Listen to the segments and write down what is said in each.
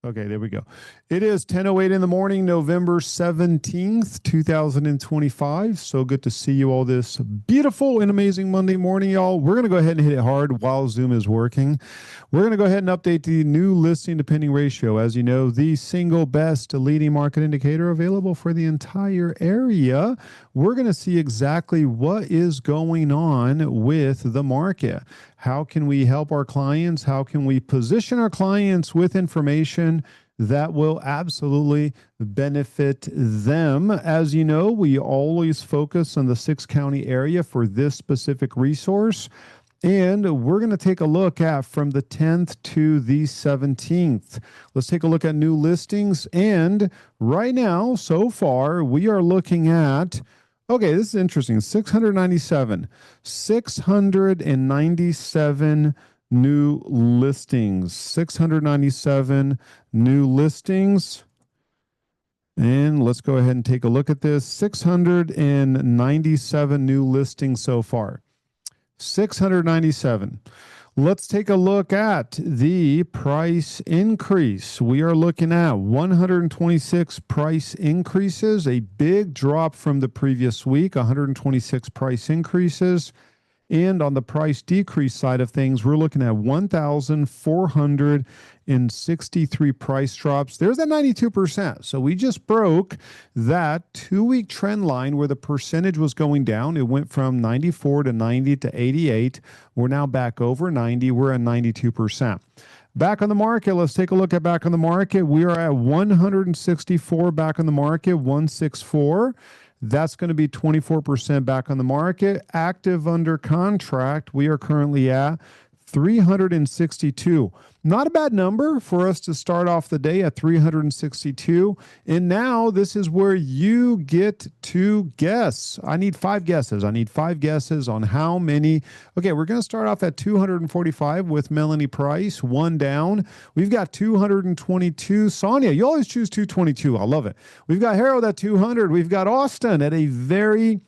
Okay, there we go. It is 10:08 in the morning, November 17th, 2025. So good to see you all this beautiful and amazing Monday morning, y'all. We're going to go ahead and hit it hard while Zoom is working. We're going to go ahead and update the new listing to pending ratio. As you know, the single best leading market indicator available for the entire area. We're going to see exactly what is going on with the market. How can we help our clients? How can we position our clients with information that will absolutely benefit them? As you know, we always focus on the 6-county area for this specific resource. And we're going to take a look at from the 10th to the 17th. Let's take a look at new listings. And right now, so far, we are looking at, okay, this is interesting, 697 new listings. 697 new listings. And let's go ahead and take a look at this. 697 new listings so far. 697. Let's take a look at the price increase. We are looking at 126 price increases, a big drop from the previous week, 126 price increases. And on the price decrease side of things, we're looking at 1,463 price drops. There's that 92%. So we just broke that 2-week trend line where the percentage was going down. It went from 94 to 90 to 88. We're now back over 90. We're at 92%. Back on the market, let's take a look at back on the market. We are at 164 back on the market, 164. That's going to be 24% back on the market. Active under contract, we are currently at 362. Not a bad number for us to start off the day at 362. And now this is where you get to guess. I need 5 guesses. I need 5 guesses on how many. Okay, we're going to start off at 245 with Melanie Price, 1 down. We've got 222. Sonia, you always choose 222. I love it. We've got Harold at 200. We've got Austin at a very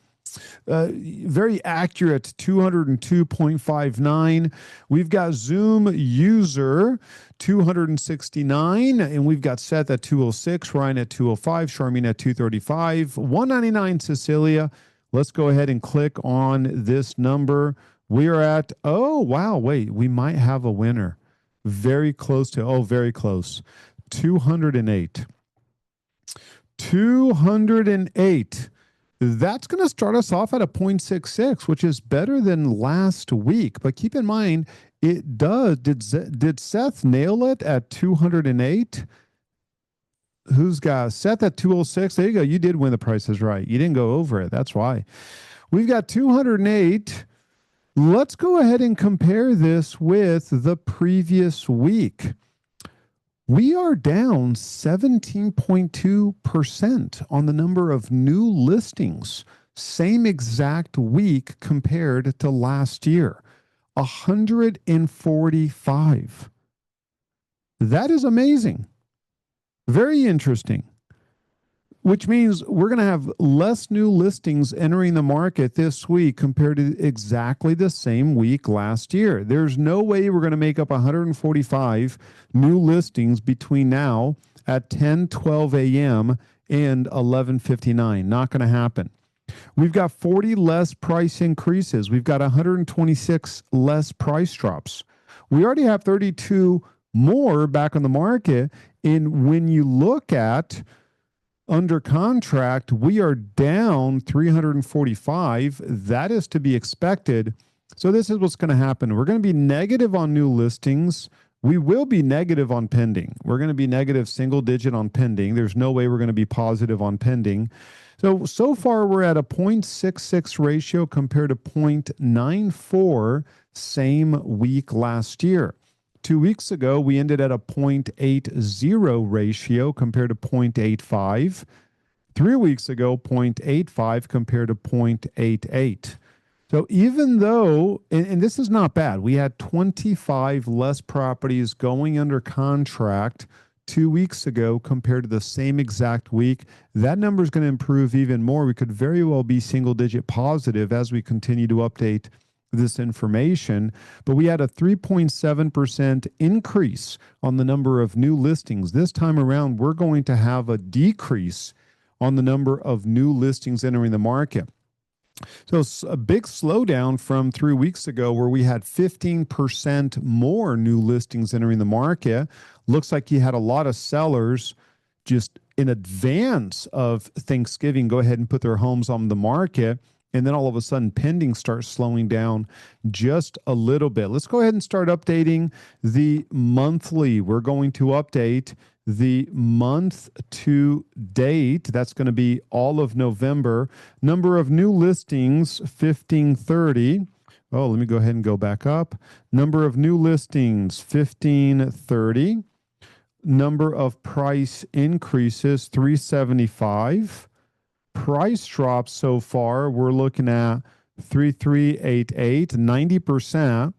accurate 202.59. We've got Zoom user 269, and we've got Seth at 206, Ryan at 205, Charmaine at 235, 199 Cecilia. Let's go ahead and click on this number. We are at, oh, wow, wait, we might have a winner. Very close to, very close. 208. 208. That's going to start us off at a 0.66, which is better than last week. But keep in mind, it does. Did Seth nail it at 208? Who's got Seth at 206? There you go. You did win the Price is Right. You didn't go over it. That's why. We've got 208. Let's go ahead and compare this with the previous week. We are down 17.2% on the number of new listings, same exact week compared to last year, 145. That is amazing. Very interesting. Which means we're going to have less new listings entering the market this week compared to exactly the same week last year. There's no way we're going to make up 145 new listings between now at 10:12 a.m. and 11:59. Not going to happen. We've got 40 less price increases. We've got 126 less price drops. We already have 32 more back on the market. And when you look at under contract, we are down 345. That is to be expected. So this is what's going to happen. We're going to be negative on new listings. We will be negative on pending. We're going to be negative single digit on pending. There's no way we're going to be positive on pending. So far we're at a 0.66 ratio compared to 0.94 same week last year. 2 weeks ago, we ended at a 0.80 ratio compared to 0.85. 3 weeks ago, 0.85 compared to 0.88. So even though, and this is not bad, we had 25 less properties going under contract 2 weeks ago compared to the same exact week. That number is going to improve even more. We could very well be single digit positive as we continue to update this information, but we had a 3.7% increase on the number of new listings. This time around, we're going to have a decrease on the number of new listings entering the market. So it's a big slowdown from 3 weeks ago where we had 15% more new listings entering the market. Looks like you had a lot of sellers just in advance of Thanksgiving go ahead and put their homes on the market. And then all of a sudden, pending starts slowing down just a little bit. Let's go ahead and start updating the monthly. We're going to update the month to date. That's going to be all of November. Number of new listings, 1530. Oh, let me go ahead and go back up. Number of new listings, 1530. Number of price increases, 375. Price drops so far, we're looking at 3388, 90%.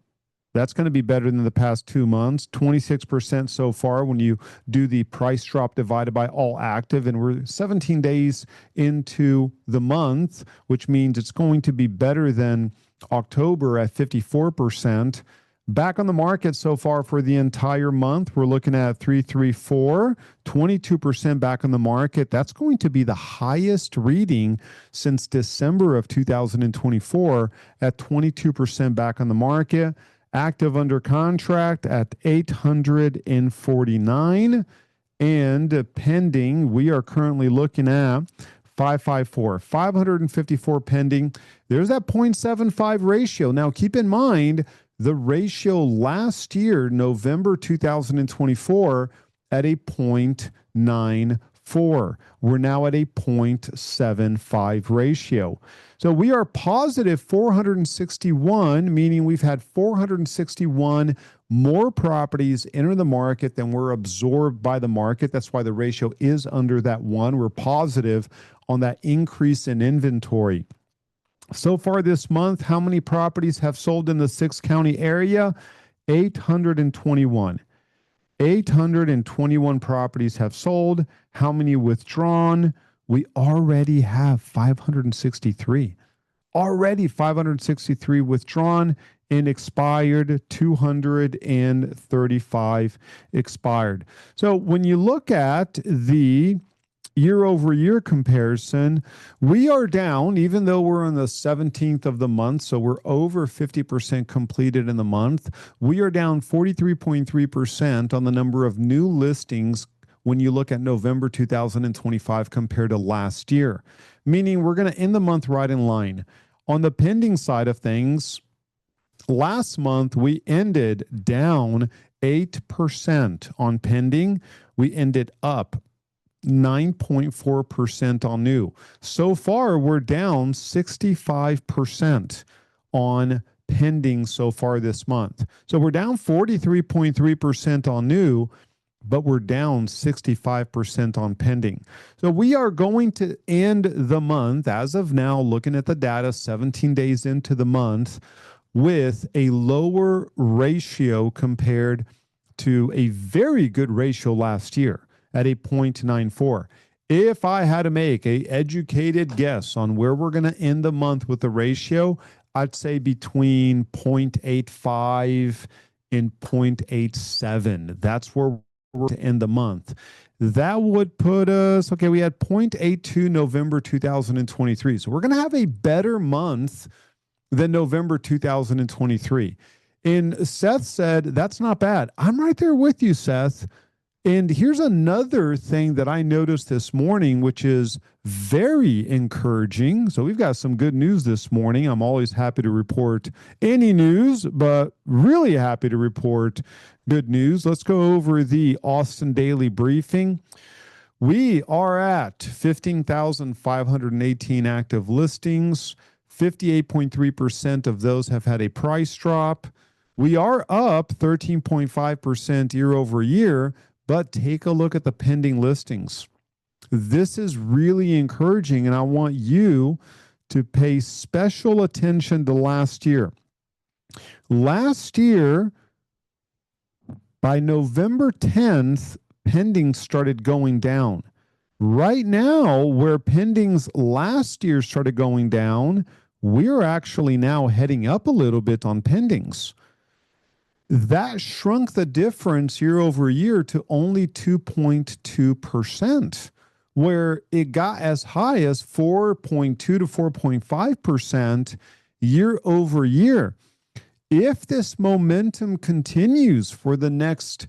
That's going to be better than the past 2 months. 26% so far when you do the price drop divided by all active. And we're 17 days into the month, which means it's going to be better than October at 54%. Back on the market so far for the entire month, we're looking at 334, 22% back on the market. That's going to be the highest reading since December of 2024 at 22% back on the market. Active under contract at 849. And pending, we are currently looking at 554 pending. There's that 0.75 ratio. Now, keep in mind, the ratio last year, November 2024, at a 0.94. We're now at a 0.75 ratio. So we are positive 461, meaning we've had 461 more properties enter the market than were absorbed by the market. That's why the ratio is under that 1. We're positive on that increase in inventory. So far this month, how many properties have sold in the 6-county area? 821. 821 properties have sold. How many withdrawn? We already have 563. Already 563 withdrawn, and expired 235 expired. So when you look at the year-over-year comparison, we are down, even though we're on the 17th of the month, so we're over 50% completed in the month. We are down 43.3% on the number of new listings when you look at November 2025 compared to last year, meaning we're going to end the month right in line. On the pending side of things, last month we ended down 8% on pending. We ended up 9.4% on new. So far, we're down 65% on pending so far this month. So we're down 43.3% on new, but we're down 65% on pending. So we are going to end the month, as of now, looking at the data 17 days into the month, with a lower ratio compared to a very good ratio last year at a 0.94. If I had to make an educated guess on where we're going to end the month with the ratio, I'd say between 0.85 and 0.87. That's where we're to end the month. That would put us, okay, we had 0.82 November 2023. So we're going to have a better month than November 2023. And Seth said, that's not bad. I'm right there with you, Seth. And here's another thing that I noticed this morning, which is very encouraging. So we've got some good news this morning. I'm always happy to report any news, but really happy to report good news. Let's go over the Austin Daily Briefing. We are at 15,518 active listings. 58.3% of those have had a price drop. We are up 13.5% year over year. But take a look at the pending listings. This is really encouraging, and I want you to pay special attention to last year. Last year, by November 10th, pending started going down. Right now, where pendings last year started going down, we're actually now heading up a little bit on pendings. That shrunk the difference year over year to only 2.2%, where it got as high as 4.2 to 4.5% year over year. If this momentum continues for the next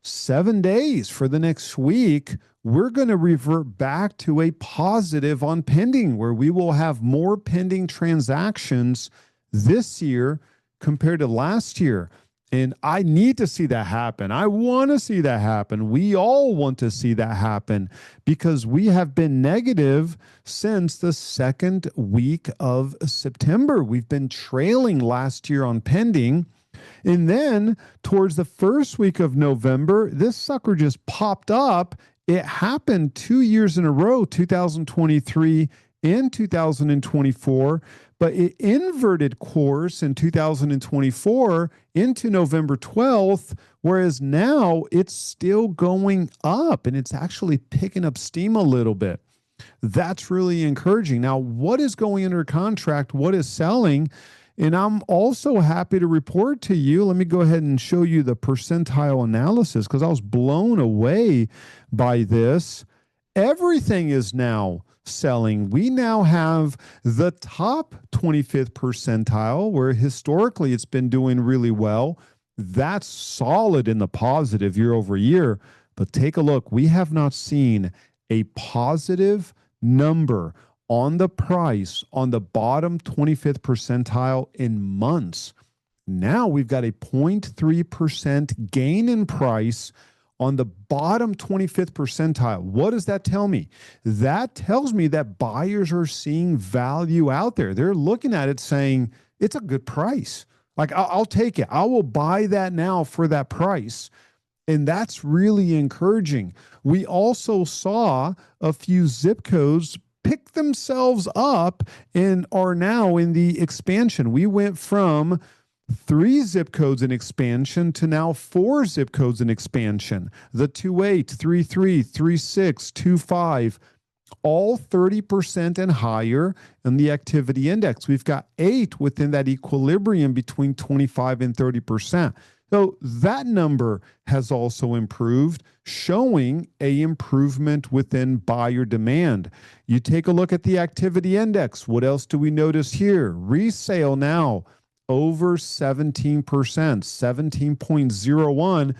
7 days, for the next week, we're going to revert back to a positive on pending, where we will have more pending transactions this year compared to last year. And I need to see that happen. I want to see that happen. We all want to see that happen because we have been negative since the second week of September. We've been trailing last year on pending. And then towards the first week of November, this sucker just popped up. It happened 2 years in a row, 2023 and 2024. But it inverted course in 2024 into November 12th, whereas now it's still going up and it's actually picking up steam a little bit. That's really encouraging. Now, what is going under contract? What is selling? And I'm also happy to report to you, let me go ahead and show you the percentile analysis because I was blown away by this. Everything is now selling. We now have the top 25th percentile, where historically it's been doing really well. That's solid in the positive year over year. But take a look. We have not seen a positive number on the price on the bottom 25th percentile in months. Now we've got a 0.3% gain in price on the bottom 25th percentile. What does that tell me? That tells me that buyers are seeing value out there. They're looking at it saying, it's a good price. Like, I'll take it. I will buy that now for that price. And that's really encouraging. We also saw a few zip codes pick themselves up and are now in the expansion. We went from 3 zip codes in expansion to now 4 zip codes in expansion. The 28, 33, 36, 25, all 30% and higher in the activity index. We've got 8 within that equilibrium between 25 and 30%. So that number has also improved, showing an improvement within buyer demand. You take a look at the activity index. What else do we notice here? Resale now over 17%, 17.01.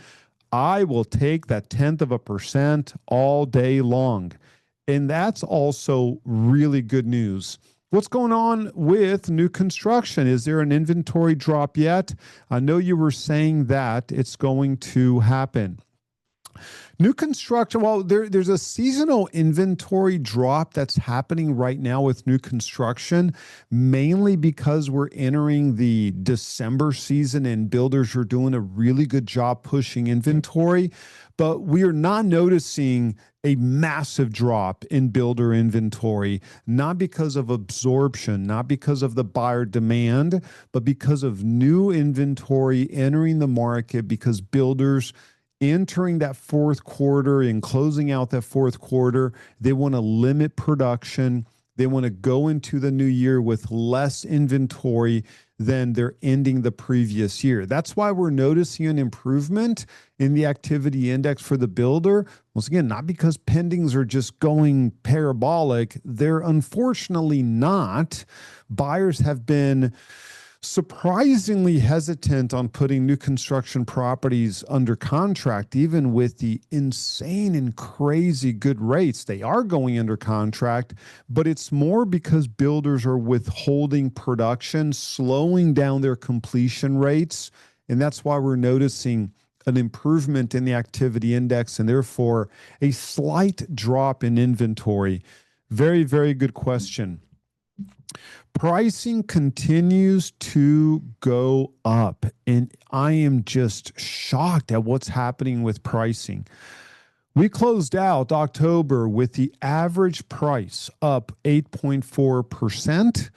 I will take that 0.1% all day long. And that's also really good news. What's going on with new construction? Is there an inventory drop yet? I know you were saying that it's going to happen. New construction, well, there's a seasonal inventory drop that's happening right now with new construction, mainly because we're entering the December season and builders are doing a really good job pushing inventory. But we are not noticing a massive drop in builder inventory, not because of absorption, not because of the buyer demand, but because of new inventory entering the market, because builders entering that fourth quarter and closing out that fourth quarter, they want to limit production. They want to go into the new year with less inventory than they're ending the previous year. That's why we're noticing an improvement in the activity index for the builder. Once again, not because pendings are just going parabolic. They're unfortunately not. Buyers have been surprisingly hesitant on putting new construction properties under contract, even with the insane and crazy good rates. They are going under contract, but it's more because builders are withholding production, slowing down their completion rates. And that's why we're noticing an improvement in the activity index and therefore a slight drop in inventory. Very, very good question. Pricing continues to go up, and I am just shocked at what's happening with pricing. We closed out October with the average price up 8.4%.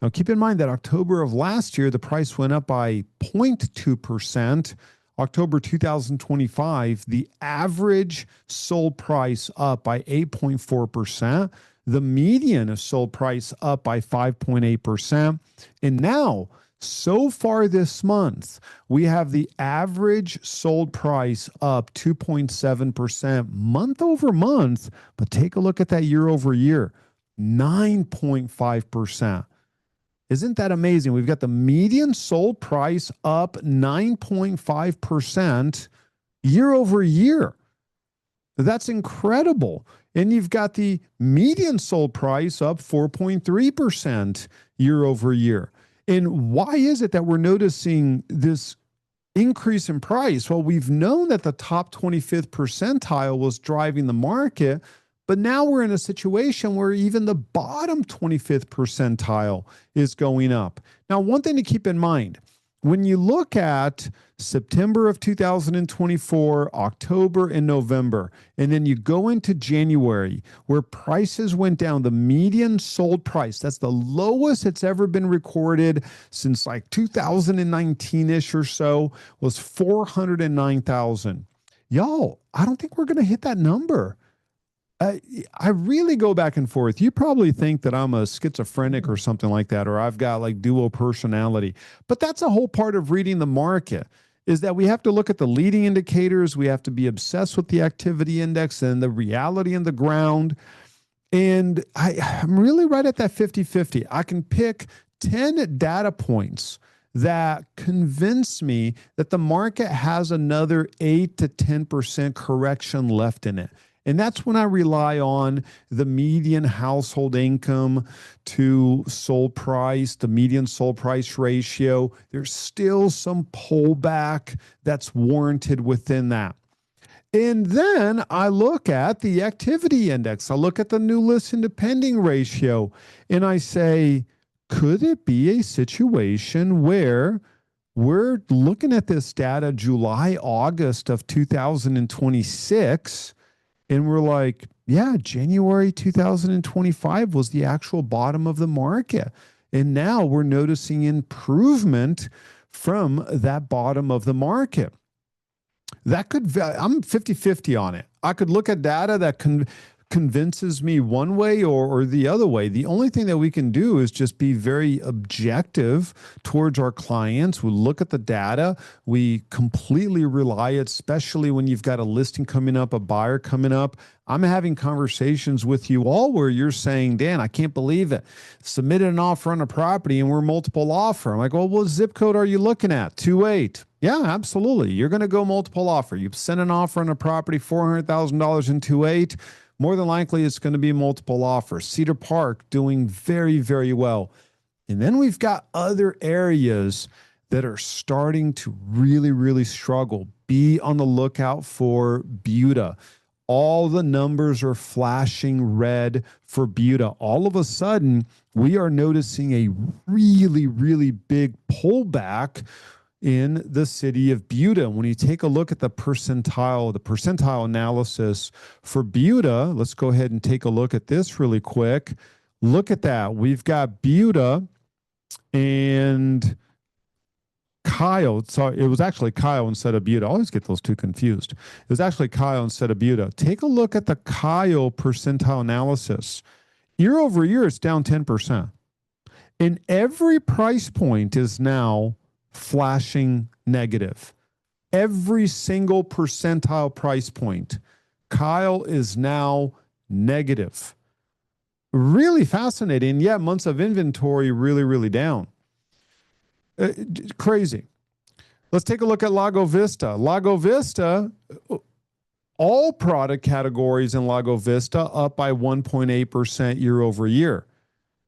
Now, keep in mind that October of last year, the price went up by 0.2%. October 2025, the average sold price up by 8.4%. The median is sold price up by 5.8%. And now, so far this month, we have the average sold price up 2.7% month over month. But take a look at that year over year, 9.5%. Isn't that amazing? We've got the median sold price up 9.5% year over year. That's incredible. And you've got the median sold price up 4.3% year over year. And why is it that we're noticing this increase in price? Well, we've known that the top 25th percentile was driving the market, but now we're in a situation where even the bottom 25th percentile is going up. Now, one thing to keep in mind, when you look at September of 2024, October and November, and then you go into January where prices went down, the median sold price, that's the lowest it's ever been recorded since like 2019-ish or so, was 409,000. Y'all, I don't think we're going to hit that number. I really go back and forth. You probably think that I'm a schizophrenic or something like that, or I've got like dual personality. But that's a whole part of reading the market, is that we have to look at the leading indicators. We have to be obsessed with the activity index and the reality in the ground. And I'm really right at that 50-50. I can pick 10 data points that convince me that the market has another 8 to 10% correction left in it. And that's when I rely on the median household income to sold price, the median sold price ratio. There's still some pullback that's warranted within that. And then I look at the activity index. I look at the new listing to pending ratio, and I say, could it be a situation where we're looking at this data July, August of 2026, and we're like, yeah, January 2025 was the actual bottom of the market. And now we're noticing improvement from that bottom of the market. That could, I'm 50-50 on it. I could look at data that convinces me one way or the other way. The only thing that we can do is just be very objective towards our clients. We look at the data. We completely rely, especially when you've got a listing coming up, a buyer coming up. I'm having conversations with you all where you're saying, Dan, I can't believe it. Submitted an offer on a property and we're multiple offer. I'm like, well, what zip code are you looking at? 28. Yeah, absolutely. You're going to go multiple offer. You've sent an offer on a property, $400,000 in 28. More than likely, it's going to be multiple offers. Cedar Park doing very, very well. And then we've got other areas that are starting to really, really struggle. Be on the lookout for Buda. All the numbers are flashing red for Buda. All of a sudden, we are noticing a really, really big pullback in the city of Buda. When you take a look at the percentile analysis for Buda, let's go ahead and take a look at this really quick. Look at that. We've got Buda and Kyle. So it was actually Kyle instead of Buda. I always get those two confused. It was actually Kyle instead of Buda. Take a look at the Kyle percentile analysis. Year over year, it's down 10%. And every price point is now flashing negative. Every single percentile price point, Kyle is now negative. Really fascinating. Yeah, months of inventory really, really down. Crazy. Let's take a look at Lago Vista. Lago Vista, all product categories in Lago Vista up by 1.8% year over year.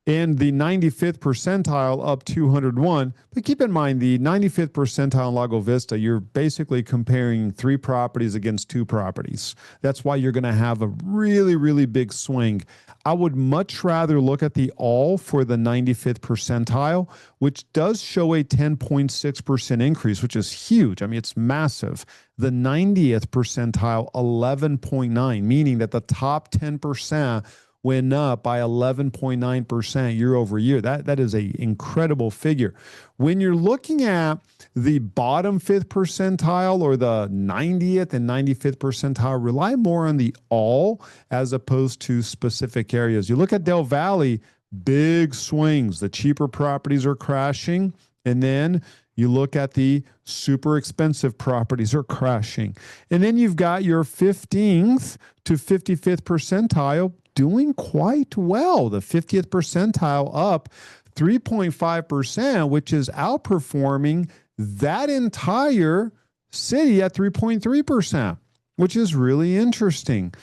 And the 95th percentile up 201. But keep in mind, the 95th percentile in Lago Vista, you're basically comparing 3 properties against 2 properties. That's why you're going to have a really, really big swing. I would much rather look at the all for the 95th percentile, which does show a 10.6% increase, which is huge. I mean, it's massive. The 90th percentile, 11.9, meaning that the top 10% went up by 11.9% year over year. That is a incredible figure. When you're looking at the bottom fifth percentile or the 90th and 95th percentile, rely more on the all as opposed to specific areas. You look at Del Valley, big swings. The cheaper properties are crashing. And then you look at the super expensive properties are crashing. And then you've got your 15th to 55th percentile doing quite well. The 50th percentile up 3.5%, which is outperforming that entire city at 3.3%, which is really interesting.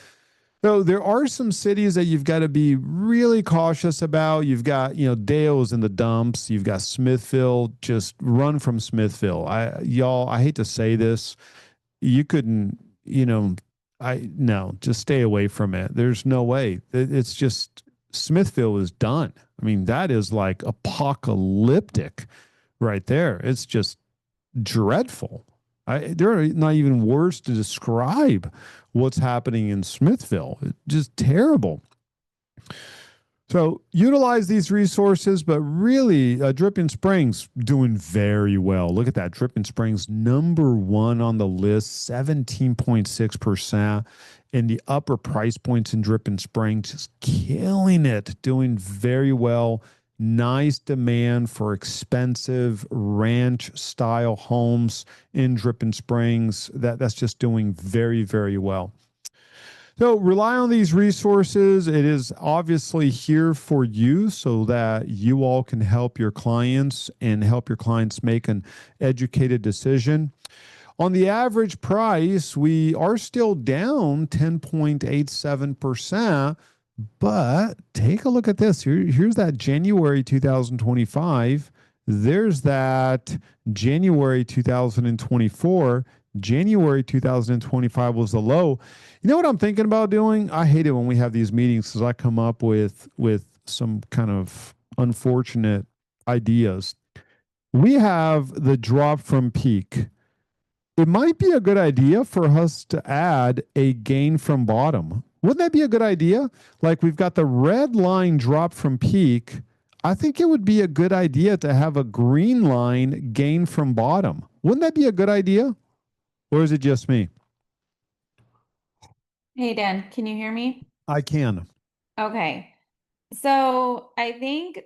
So there are some cities that you've got to be really cautious about. You've got, Dale's in the dumps. You've got Smithville. Just run from Smithville. I hate to say this. You couldn't, no, just stay away from it. There's no way. It's just Smithville is done. I mean, that is like apocalyptic right there. It's just dreadful. There are not even words to describe what's happening in Smithville. It's just terrible. So utilize these resources, but really Dripping Springs doing very well. Look at that. Dripping Springs, number one on the list, 17.6%. In the upper price points in Dripping Springs, just killing it, doing very well. Nice demand for expensive ranch style homes in Dripping Springs. That's just doing very, very well. So rely on these resources. It is obviously here for you so that you all can help your clients and help your clients make an educated decision. On the average price, we are still down 10.87%. But take a look at this. Here's that January 2025. There's that January 2024. January 2025 was the low. You know what I'm thinking about doing? I hate it when we have these meetings because I come up with some kind of unfortunate ideas. We have the drop from peak. It might be a good idea for us to add a gain from bottom. Wouldn't that be a good idea? Like we've got the red line drop from peak. I think it would be a good idea to have a green line gain from bottom. Wouldn't that be a good idea? Or is it just me? Hey Dan, can you hear me? I can. Okay. So I think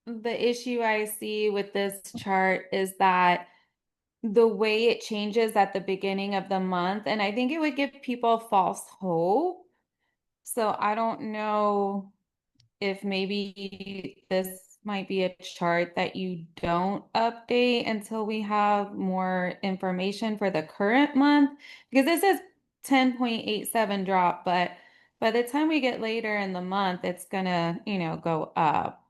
the issue I see with this chart is that the way it changes at the beginning of the month, and I think it would give people false hope. So I don't know if maybe this might be a chart that you don't update until we have more information for the current month, because this is 10.87 drop, but by the time we get later in the month, it's gonna, go up.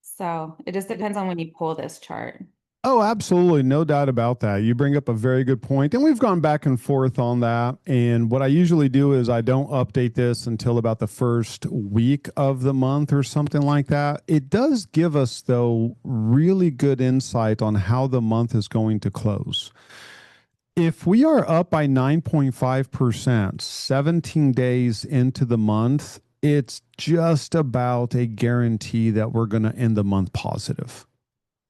So it just depends on when you pull this chart. Oh, absolutely. No doubt about that. You bring up a very good point. And we've gone back and forth on that. And what I usually do is I don't update this until about the first week of the month or something like that. It does give us, though, really good insight on how the month is going to close. If we are up by 9.5%, 17 days into the month, it's just about a guarantee that we're going to end the month positive.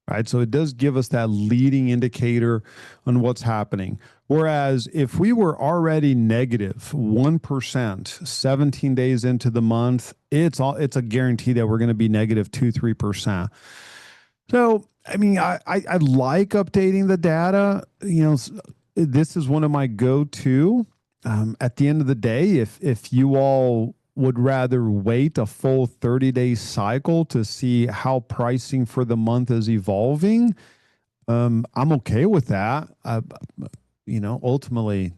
Right. So it does give us that leading indicator on what's happening. Whereas if we were already negative 1%, 17 days into the month, it's a guarantee that we're going to be negative 2-3%. So, I mean, I like updating the data. This is one of my go-to. At the end of the day, if you all would rather wait a full 30-day cycle to see how pricing for the month is evolving, I'm okay with that. Ultimately,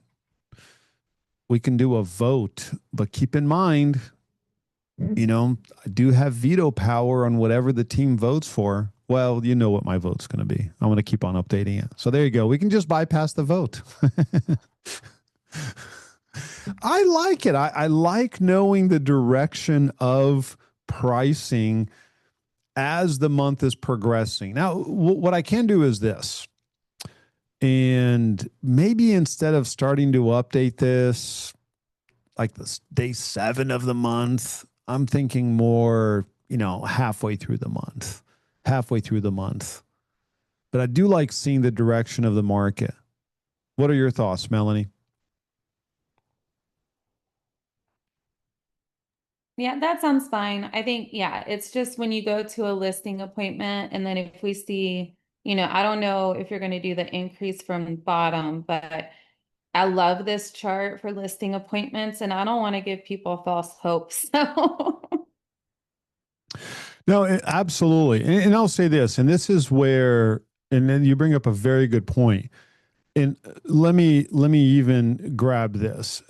we can do a vote, but keep in mind, I do have veto power on whatever the team votes for. Well, you know what my vote's going to be. I'm going to keep on updating it. So there you go. We can just bypass the vote. I like it. I like knowing the direction of pricing as the month is progressing. Now, what I can do is this. And maybe instead of starting to update this, like this day 7 of the month, I'm thinking more, halfway through the month, halfway through the month. But I do like seeing the direction of the market. What are your thoughts, Melanie? Yeah, that sounds fine. I think, yeah, it's just when you go to a listing appointment, and then if we see, I don't know if you're going to do the increase from bottom, but I love this chart for listing appointments, and I don't want to give people false hope. So, No, absolutely. And I'll say this, and this is where, and then you bring up a very good point. And let me even grab this.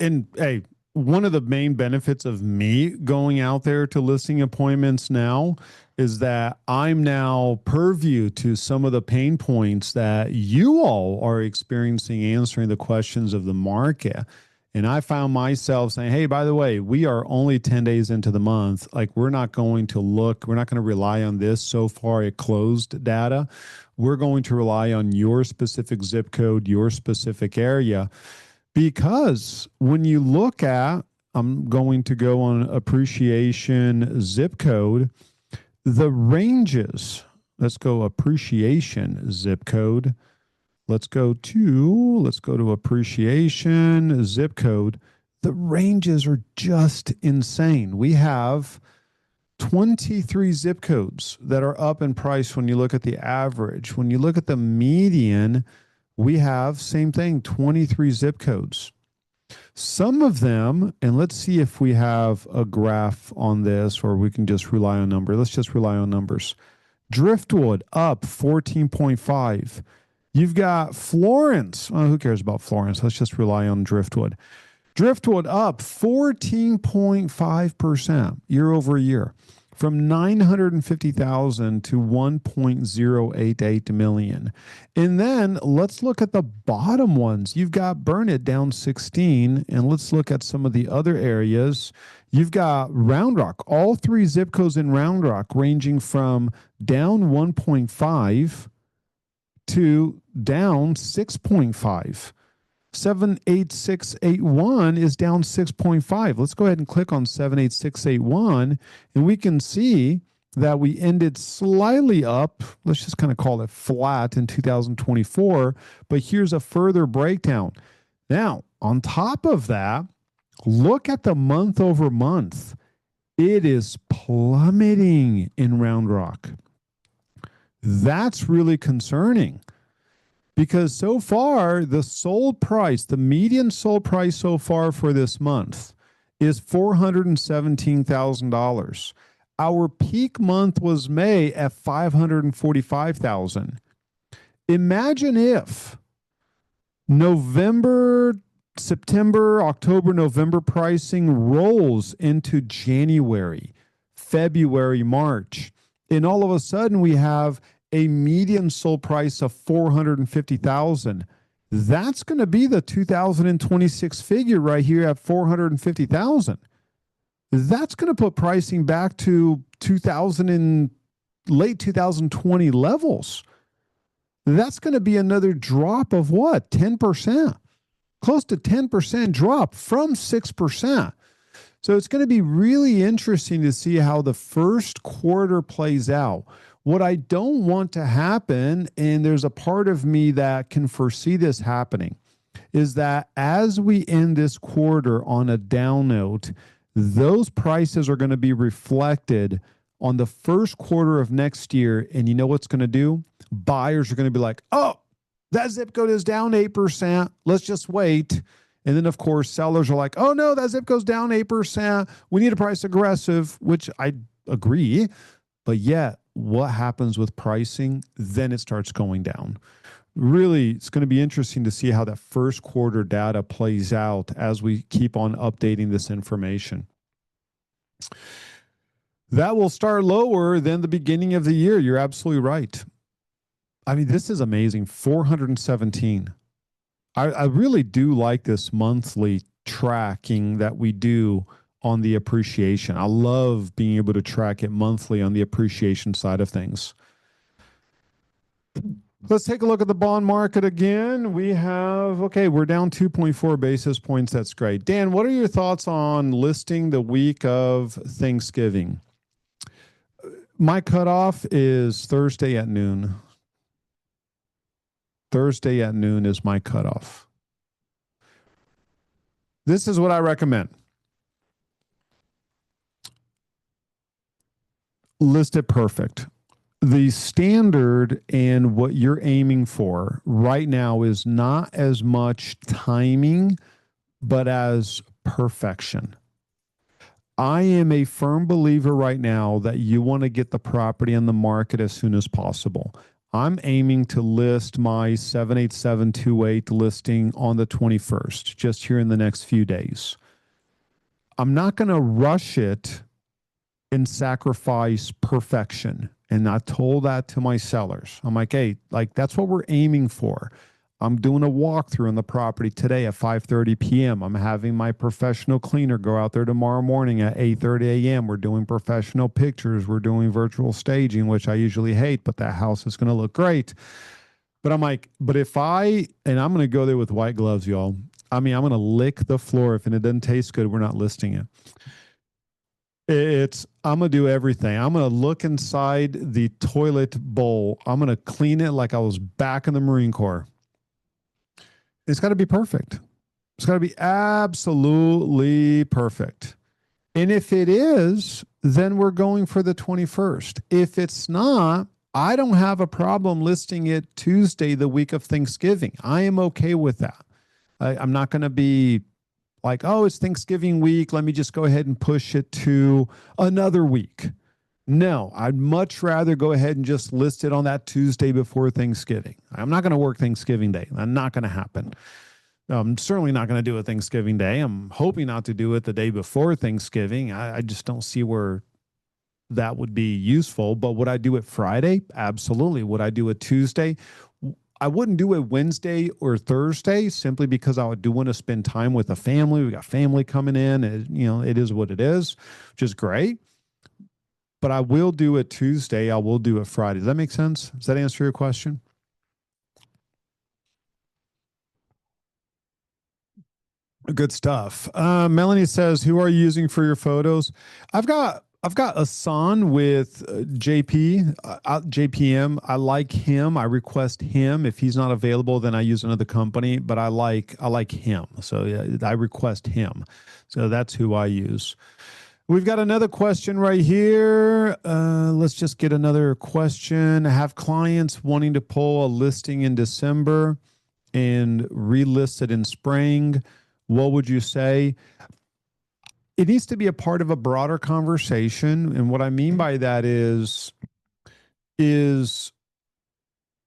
And hey, one of the main benefits of me going out there to listing appointments now is that I'm now purview to some of the pain points that you all are experiencing answering the questions of the market. And I found myself saying, hey, by the way, we are only 10 days into the month. Like, we're not going to rely on this so far it closed data. We're going to rely on your specific zip code, your specific area. Because when you look at, I'm going to go on appreciation zip code, the ranges, let's go appreciation zip code. Let's go to appreciation zip code. The ranges are just insane. We have 23 zip codes that are up in price when you look at the average. When you look at the median, we have same thing, 23 zip codes. Some of them, and let's see if we have a graph on this or we can just rely on numbers. Let's just rely on numbers. Driftwood up 14.5. You've got Florence. Oh, who cares about Florence? Let's just rely on Driftwood. Driftwood up 14.5% year over year, from 950,000 to 1.088 million. And then let's look at the bottom ones. You've got Burnett down 16, and let's look at some of the other areas. You've got Round Rock, all three zip codes in Round Rock ranging from down 1.5 to down 6.5. 78681 is down 6.5. Let's go ahead and click on 78681, and we can see that we ended slightly up. Let's just kind of call it flat in 2024, but here's a further breakdown. Now, on top of that, look at the month over month. It is plummeting in Round Rock. That's really concerning. Because so far, the sold price, the median sold price so far for this month is $417,000. Our peak month was May at $545,000. Imagine if November, September, October, November pricing rolls into January, February, March, and all of a sudden we have a median sold price of $450,000. That's going to be the 2026 figure right here at $450,000. That's going to put pricing back to 2000 and late 2020 levels. That's going to be another drop of what? 10%. Close to 10% drop from 6%. So it's going to be really interesting to see how the first quarter plays out. What I don't want to happen, and there's a part of me that can foresee this happening, is that as we end this quarter on a down note, those prices are going to be reflected on the first quarter of next year. And you know what's going to do? Buyers are going to be like, oh, that zip code is down 8%. Let's just wait. And then, of course, sellers are like, oh, no, that zip goes down 8%. We need a price aggressive, which I agree. But yet, what happens with pricing? Then it starts going down. Really, it's going to be interesting to see how that first quarter data plays out as we keep on updating this information. That will start lower than the beginning of the year. You're absolutely right. I mean, this is amazing. 417. I really do like this monthly tracking that we do on the appreciation. I love being able to track it monthly on the appreciation side of things. Let's take a look at the bond market again. We have, okay, we're down 2.4 basis points. That's great. Dan, what are your thoughts on listing the week of Thanksgiving? My cutoff is Thursday at noon. Thursday at noon is my cutoff. This is what I recommend. List it perfect. The standard and what you're aiming for right now is not as much timing, but as perfection. I am a firm believer right now that you want to get the property on the market as soon as possible. I'm aiming to list my 78728 listing on the 21st, just here in the next few days. I'm not going to rush it and sacrifice perfection. And I told that to my sellers. I'm like, hey, like that's what we're aiming for. I'm doing a walkthrough on the property today at 5:30 p.m. I'm having my professional cleaner go out there tomorrow morning at 8:30 a.m. We're doing professional pictures. We're doing virtual staging, which I usually hate, but that house is going to look great. But I'm like, but if and I'm going to go there with white gloves, y'all. I mean, I'm going to lick the floor. If it doesn't taste good, we're not listing it. I'm going to do everything. I'm going to look inside the toilet bowl. I'm going to clean it like I was back in the Marine Corps. It's got to be perfect. It's got to be absolutely perfect. And if it is, then we're going for the 21st. If it's not, I don't have a problem listing it Tuesday, the week of Thanksgiving. I am okay with that. I'm not going to be like, oh, it's Thanksgiving week. Let me just go ahead and push it to another week. No, I'd much rather go ahead and just list it on that Tuesday before Thanksgiving. I'm not going to work Thanksgiving Day. That's not going to happen. I'm certainly not going to do it Thanksgiving Day. I'm hoping not to do it the day before Thanksgiving. I just don't see where that would be useful. But would I do it Friday? Absolutely. Would I do it Tuesday? I wouldn't do it Wednesday or Thursday simply because I do want to spend time with the family. We got family coming in. It is what it is, which is great. But I will do it Tuesday. I will do it Friday. Does that make sense? Does that answer your question? Good stuff. Melanie says, "Who are you using for your photos?" I've got a son with JPM. I like him. I request him. If he's not available, then I use another company. But I like him. So yeah, I request him. So that's who I use. We've got another question right here. Let's just get another question. Have clients wanting to pull a listing in December and relist it in spring? What would you say? It needs to be a part of a broader conversation. And what I mean by that is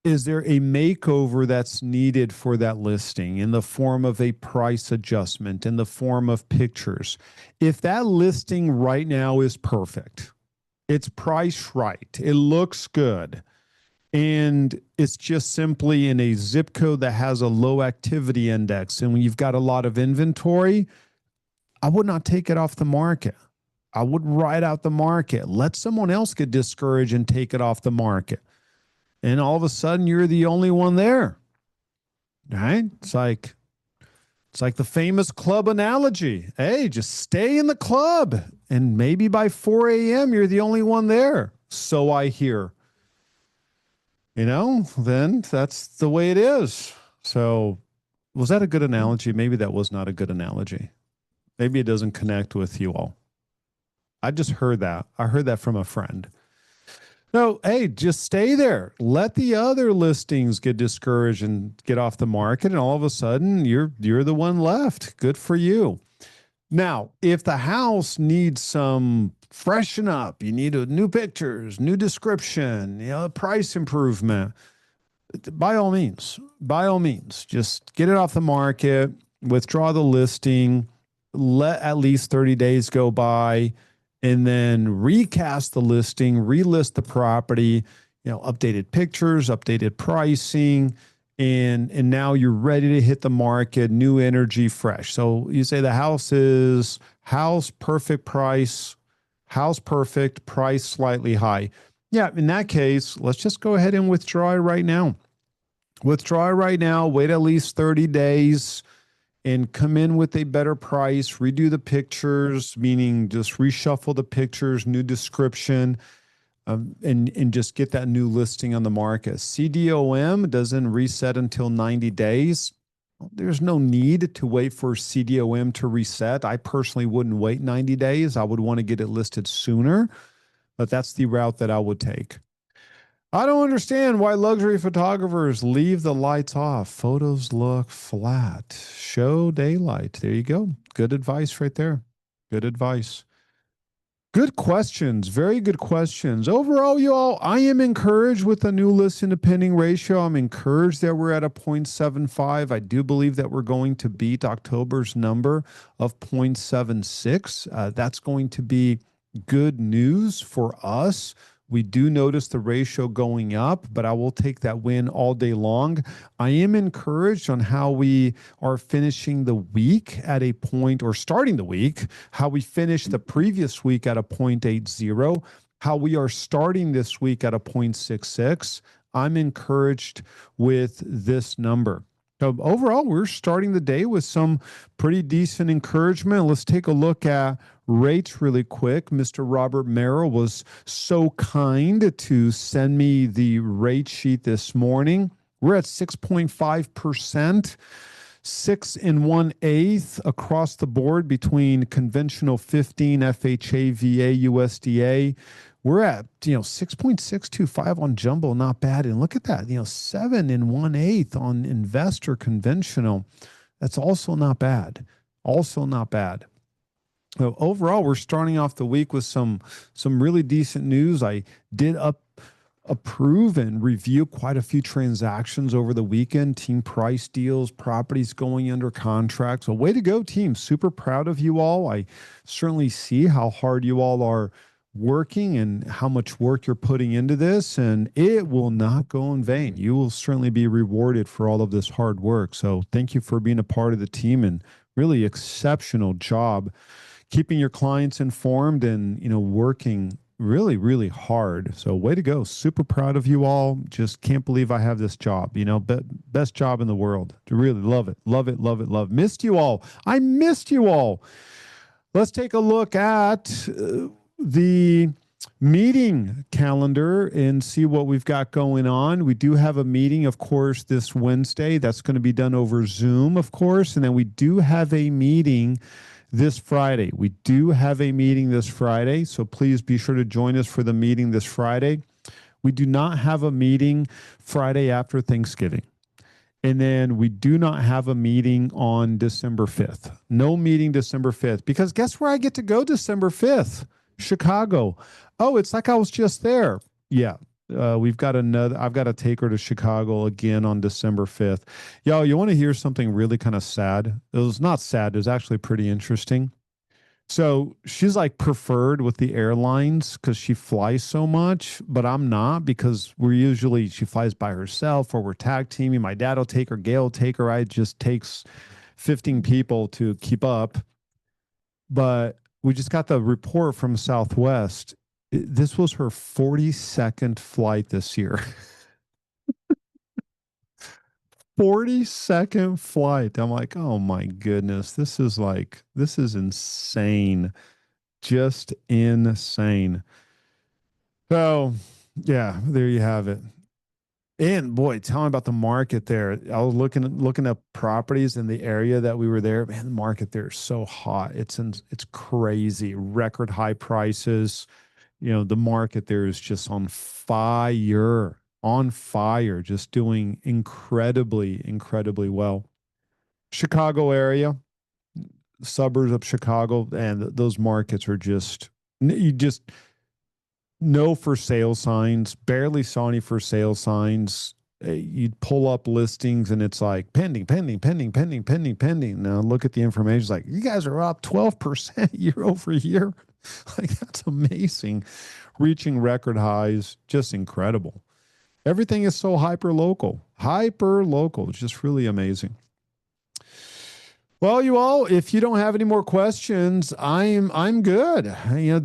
there a makeover that's needed for that listing in the form of a price adjustment, in the form of pictures? If that listing right now is perfect, it's priced right, it looks good, and it's just simply in a zip code that has a low activity index, and when you've got a lot of inventory, I would not take it off the market. I would ride out the market. Let someone else get discouraged and take it off the market. And all of a sudden, you're the only one there. Right? It's like the famous club analogy. Hey, just stay in the club. And maybe by 4 a.m., you're the only one there. So I hear. Then that's the way it is. So was that a good analogy? Maybe that was not a good analogy. Maybe it doesn't connect with you all. I just heard that. I heard that from a friend. No, hey, just stay there. Let the other listings get discouraged and get off the market, and all of a sudden you're the one left. Good for you. Now, if the house needs some freshen up, you need new pictures, new description, price improvement, by all means, just get it off the market, withdraw the listing, let at least 30 days go by, and then recast the listing, relist the property, updated pictures, updated pricing, and now you're ready to hit the market, new energy, fresh. So you say the house is house perfect price, house perfect price slightly high. Yeah, in that case, let's just go ahead and withdraw it right now. Withdraw right now, wait at least 30 days and come in with a better price, redo the pictures, meaning just reshuffle the pictures, new description, and just get that new listing on the market. CDOM doesn't reset until 90 days. There's no need to wait for CDOM to reset. I personally wouldn't wait 90 days. I would want to get it listed sooner, but that's the route that I would take. I don't understand why luxury photographers leave the lights off. Photos look flat. Show daylight. There you go. Good advice right there. Good advice. Good questions. Very good questions. Overall, you all, I am encouraged with the new listing to pending ratio. I'm encouraged that we're at a 0.75. I do believe that we're going to beat October's number of 0.76. That's going to be good news for us. We do notice the ratio going up, but I will take that win all day long. I am encouraged on how we are finishing the week at a point, or starting the week, how we finished the previous week at a 0.80, how we are starting this week at a 0.66. I'm encouraged with this number. So overall, we're starting the day with some pretty decent encouragement. Let's take a look at rates really quick. Mr. Robert Merrill was so kind to send me the rate sheet this morning. We're at 6.5%, 6 1/8 across the board between conventional 15, FHA, VA, USDA. We're at 6.625 on jumbo, not bad. And look at that, 7 1/8 on investor conventional. That's also not bad. Also not bad. So overall, we're starting off the week with some really decent news. I did approve and review quite a few transactions over the weekend, team price deals, properties going under contract. So way to go, team. Super proud of you all. I certainly see how hard you all are working and how much work you're putting into this, and it will not go in vain. You will certainly be rewarded for all of this hard work. So thank you for being a part of the team, and really exceptional job keeping your clients informed and working really, really hard. So way to go. Super proud of you all. Just can't believe I have this job. Best job in the world. Really love it. Love it. Love it. Love. Missed you all. I missed you all. Let's take a look at the meeting calendar and see what we've got going on. We do have a meeting, of course, this Wednesday. That's going to be done over Zoom, of course. And then we do have a meeting this Friday. We do have a meeting this Friday, so please be sure to join us for the meeting this Friday. We do not have a meeting Friday after Thanksgiving. And then we do not have a meeting on December 5th. No meeting December 5th, because guess where I get to go December 5th? Chicago. Oh, it's like I was just there. Yeah. I've got to take her to Chicago again on December 5th. Yo, you want to hear something really kind of sad? It was not sad. It was actually pretty interesting. So she's like preferred with the airlines because she flies so much, but I'm not, because she flies by herself, or we're tag teaming. My dad will take her, Gail will take her. It just takes 15 people to keep up. But we just got the report from Southwest. This was her 42nd flight this year. 42nd flight. I'm like, oh my goodness, this is insane. Just insane. So yeah, there you have it. And boy, tell me about the market there. I was looking at properties in the area that we were there. Man, the market there is so hot. It's crazy. Record high prices. The market there is just on fire, just doing incredibly, incredibly well. Chicago area, suburbs of Chicago, and those markets are you just no for sale signs, barely saw any for sale signs. You'd pull up listings and it's like pending, pending, pending, pending, pending, pending. Now look at the information. It's like, you guys are up 12% year over year. Like, that's amazing. Reaching record highs, just incredible. Everything is so hyper local. It's just really amazing. Well, you all, if you don't have any more questions, I'm good.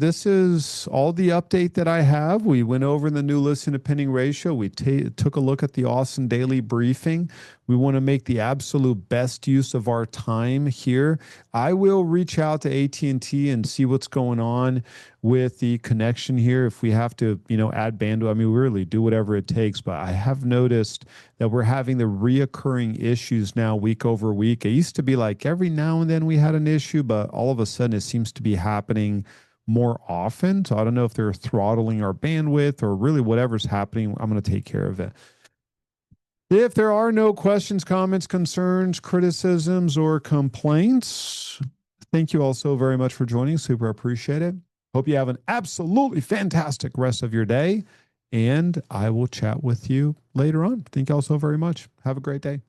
This is all the update that I have. We went over the new listen to pending ratio. We took a look at the Austin daily briefing. We want to make the absolute best use of our time here. I will reach out to AT&T and see what's going on with the connection here. If we have to, add bandwidth, I mean, we really do whatever it takes. But I have noticed that we're having the reoccurring issues now week over week. It used to be like every now and then we had an issue, but all of a sudden it seems to be happening more often. So I don't know if they're throttling our bandwidth or really whatever's happening. I'm going to take care of it. If there are no questions, comments, concerns, criticisms, or complaints, thank you all so very much for joining. Super appreciate it. Hope you have an absolutely fantastic rest of your day. And I will chat with you later on. Thank you all so very much. Have a great day.